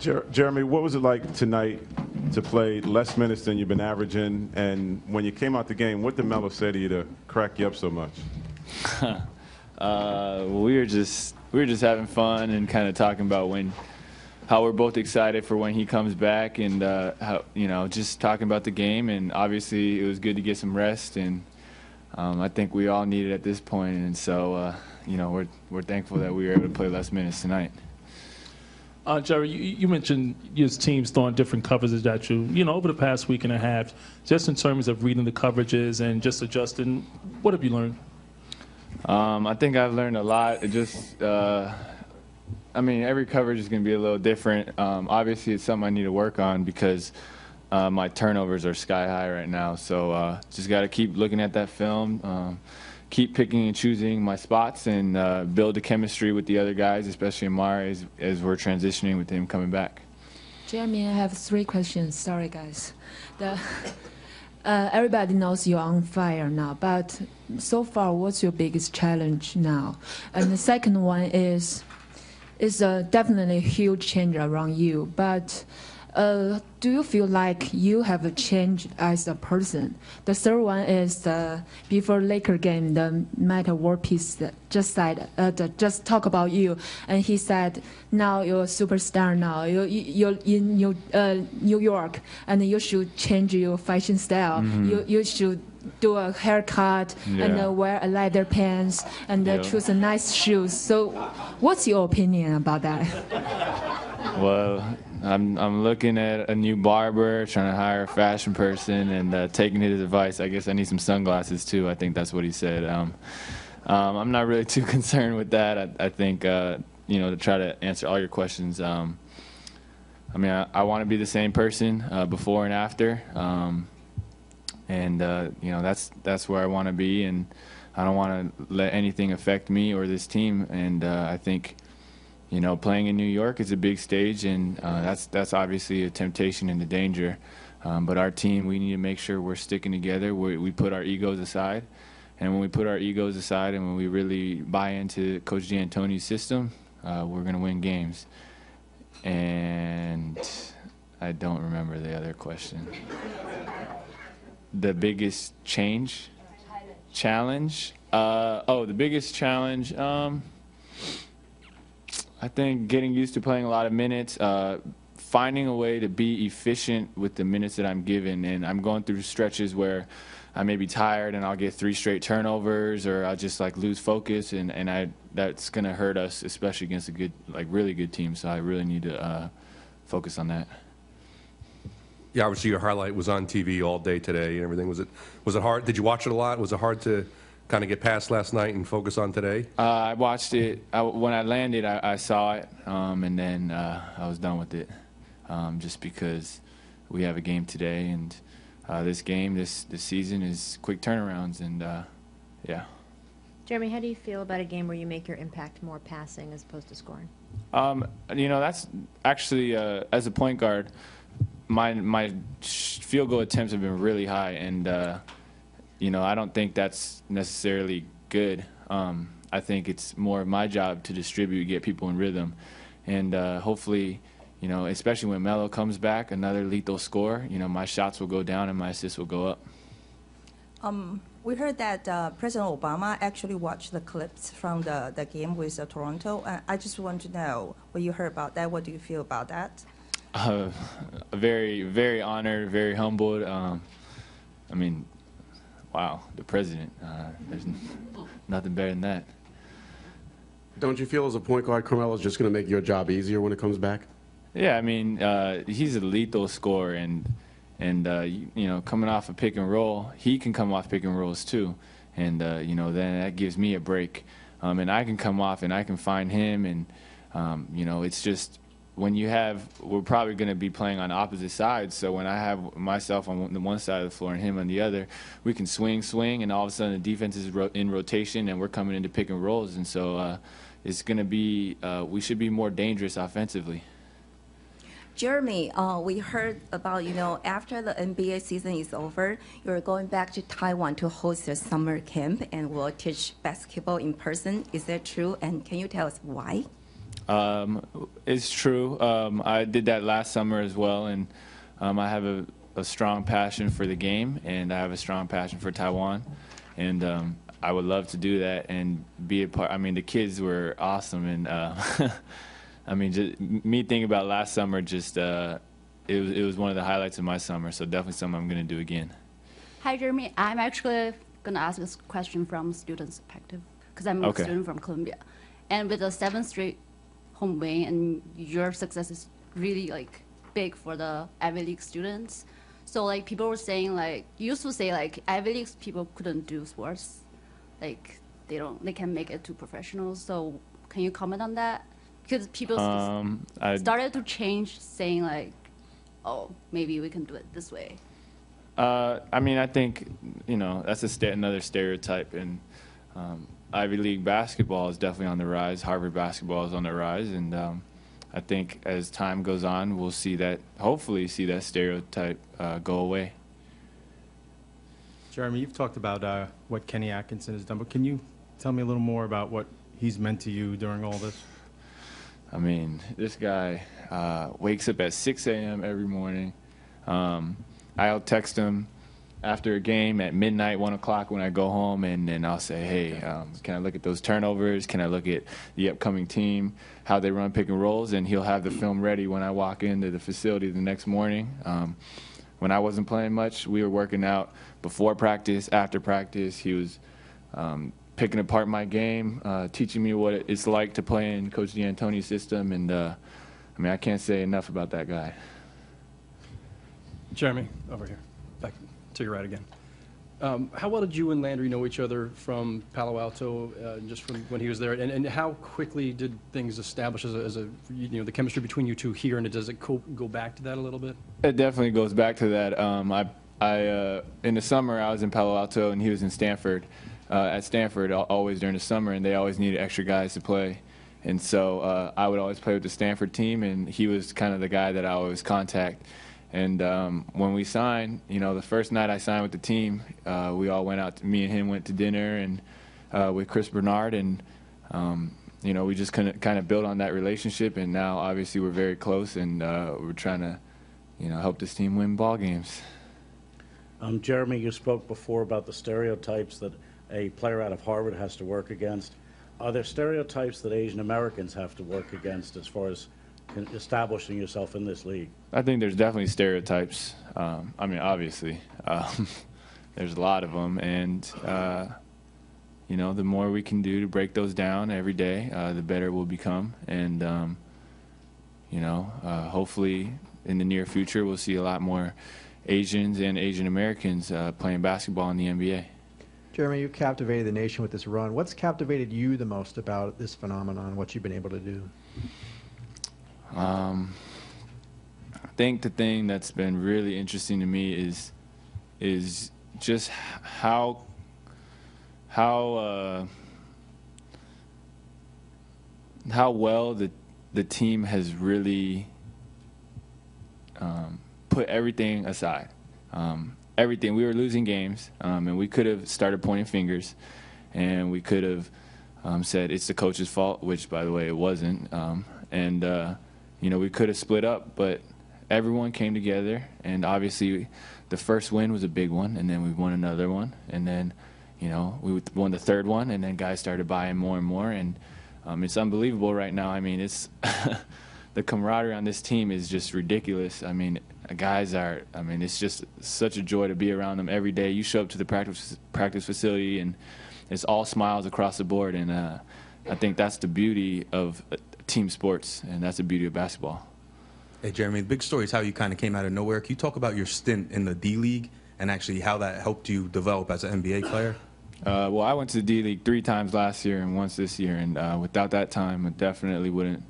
Jeremy, what was it like tonight to play less minutes than you've been averaging? And when you came out the game, what did Melo say to you to crack you up so much? We were just having fun and kind of talking about how we're both excited for when he comes back, and how, just talking about the game. And obviously it was good to get some rest, and I think we all need it at this point. And so we're thankful that we were able to play less minutes tonight. Jerry, you mentioned your team's throwing different coverages at you, over the past week and a half, just in terms of reading the coverages and just adjusting. What have you learned? I think I've learned a lot. Every coverage is going to be a little different. Obviously, it's something I need to work on because my turnovers are sky high right now. So just got to keep looking at that film, keep picking and choosing my spots, and build the chemistry with the other guys, especially Amari, as we're transitioning with him coming back. Jeremy, I have 3 questions. Sorry, guys. Everybody knows you're on fire now, but so far, what's your biggest challenge now? And the second one is definitely a huge change around you, but do you feel like you have changed as a person? The third one is before Laker game, the Matt World Peace just talk about you, and he said, now you're a superstar now. You're in New York, and you should change your fashion style. Mm-hmm. You should do a haircut and wear a leather pants and choose a nice shoes. So, what's your opinion about that? Well, I'm looking at a new barber, trying to hire a fashion person, and taking his advice. I guess I need some sunglasses too. I think that's what he said. I'm not really too concerned with that. I think to try to answer all your questions. I want to be the same person before and after, and that's where I want to be, and I don't want to let anything affect me or this team. And I think, playing in New York is a big stage, and that's obviously a temptation and a danger. But our team, we need to make sure we're sticking together. We put our egos aside, and when we put our egos aside and when we really buy into Coach D'Antoni's system, we're going to win games. And I don't remember the other question. The biggest challenge? The biggest challenge. I think getting used to playing a lot of minutes, finding a way to be efficient with the minutes that I'm given. And I'm going through stretches where I may be tired and I'll get 3 straight turnovers, or I'll just lose focus, and that's going to hurt us, especially against a good, really good team. So I really need to focus on that. Yeah, obviously your highlight was on TV all day today and everything. Was it hard? Did you watch it a lot? Was it hard to kind of get past last night and focus on today? I watched it. When I landed, I saw it, and then I was done with it, just because we have a game today, and this season is quick turnarounds, and yeah. Jeremy, how do you feel about a game where you make your impact more passing as opposed to scoring? That's actually, as a point guard, my field goal attempts have been really high, and I don't think that's necessarily good. I think it's more of my job to distribute, get people in rhythm, and hopefully, especially when Melo comes back, another lethal scorer, my shots will go down and my assists will go up. We heard that President Obama actually watched the clips from the game with Toronto. I just want to know what you heard about that. What do you feel about that? Very, very honored, very humbled. Wow, the president. There's nothing better than that. Don't you feel as a point guard, Carmelo's just going to make your job easier when it comes back? Yeah, he's a lethal scorer, and coming off a pick and roll, he can come off pick and rolls too, and then that gives me a break, and I can come off and I can find him, and it's just when we're probably going to be playing on opposite sides, so when I have myself on the one side of the floor and him on the other, we can swing, and all of a sudden the defense is in rotation and we're coming into pick and rolls, and so it's going to be, we should be more dangerous offensively. Jeremy, we heard about, after the NBA season is over, you're going back to Taiwan to host a summer camp and will teach basketball in person. Is that true? And can you tell us why? It's true. I did that last summer as well, and I have a strong passion for the game, and I have a strong passion for Taiwan, and I would love to do that and be a part. I mean, the kids were awesome, and I mean, just me thinking about last summer, just it was one of the highlights of my summer. So definitely something I'm going to do again. Hi, Jeremy. I'm actually going to ask this question from student's perspective because I'm a student from Columbia, and with the 7th straight home win, and your success is really like big for the Ivy League students. So like people were saying, like used to say like Ivy League people couldn't do sports, like they can make it to professionals. So can you comment on that? Because people started to change, saying like, oh, maybe we can do it this way. I mean, I think that's another stereotype, and Ivy League basketball is definitely on the rise. Harvard basketball is on the rise, and I think as time goes on, we'll hopefully see that stereotype go away. Jeremy, you've talked about what Kenny Atkinson has done, but can you tell me a little more about what he's meant to you during all this? I mean, this guy wakes up at 6 a.m. every morning. I'll text him after a game at midnight, 1 o'clock when I go home, and then I'll say, hey, can I look at those turnovers? Can I look at the upcoming team, how they run pick and rolls? And he'll have the film ready when I walk into the facility the next morning. When I wasn't playing much, we were working out before practice, after practice. He was picking apart my game, teaching me what it's like to play in Coach D'Antoni's system. And, I mean, I can't say enough about that guy. Jeremy, over here. Back to your right again. How well did you and Landry know each other from Palo Alto, just from when he was there? And how quickly did things establish as a the chemistry between you two here? And does it go back to that a little bit? It definitely goes back to that. In the summer, I was in Palo Alto, and he was in Stanford. At Stanford, always during the summer, and they always needed extra guys to play. And so I would always play with the Stanford team, and he was kind of the guy that I always contact. And when we signed, the first night I signed with the team, we all went out. Me and him went to dinner and with Chris Bernard, and we just kind of build on that relationship. And now, obviously, we're very close, and we're trying to, help this team win ball games. Jeremy, you spoke before about the stereotypes that a player out of Harvard has to work against. Are there stereotypes that Asian Americans have to work against as far as establishing yourself in this league? I think there's definitely stereotypes. I mean, obviously, there's a lot of them, and the more we can do to break those down every day, the better we'll become. And hopefully, in the near future, we'll see a lot more Asians and Asian Americans playing basketball in the NBA. Jeremy, you captivated the nation with this run. What's captivated you the most about this phenomenon, what you've been able to do? I think the thing that's been really interesting to me is just how well the team has really put everything aside. Everything. We were losing games, and we could have started pointing fingers, and we could have said it's the coach's fault, which, by the way, it wasn't. We could have split up, but everyone came together, and obviously the first win was a big one, and then we won another one, and then, we won the third one, and then guys started buying more and more, and it's unbelievable right now. I mean, it's the camaraderie on this team is just ridiculous. I mean, it's just such a joy to be around them every day. You show up to the practice facility, and it's all smiles across the board, and I think that's the beauty of team sports, and that's the beauty of basketball. Hey, Jeremy, the big story is how you kind of came out of nowhere. Can you talk about your stint in the D-League and actually how that helped you develop as an NBA player? Well, I went to the D-League 3 times last year and once this year, and without that time, I definitely wouldn't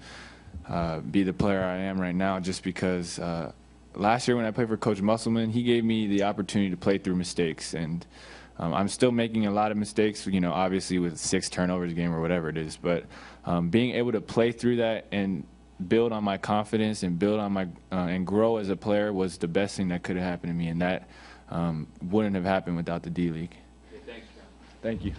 be the player I am right now, just because last year when I played for Coach Musselman, he gave me the opportunity to play through mistakes, and I'm still making a lot of mistakes, obviously with 6 turnovers a game or whatever it is, but being able to play through that and build on my confidence and build on my and grow as a player was the best thing that could have happened to me, and that wouldn't have happened without the D-League. Thanks, John. Thank you.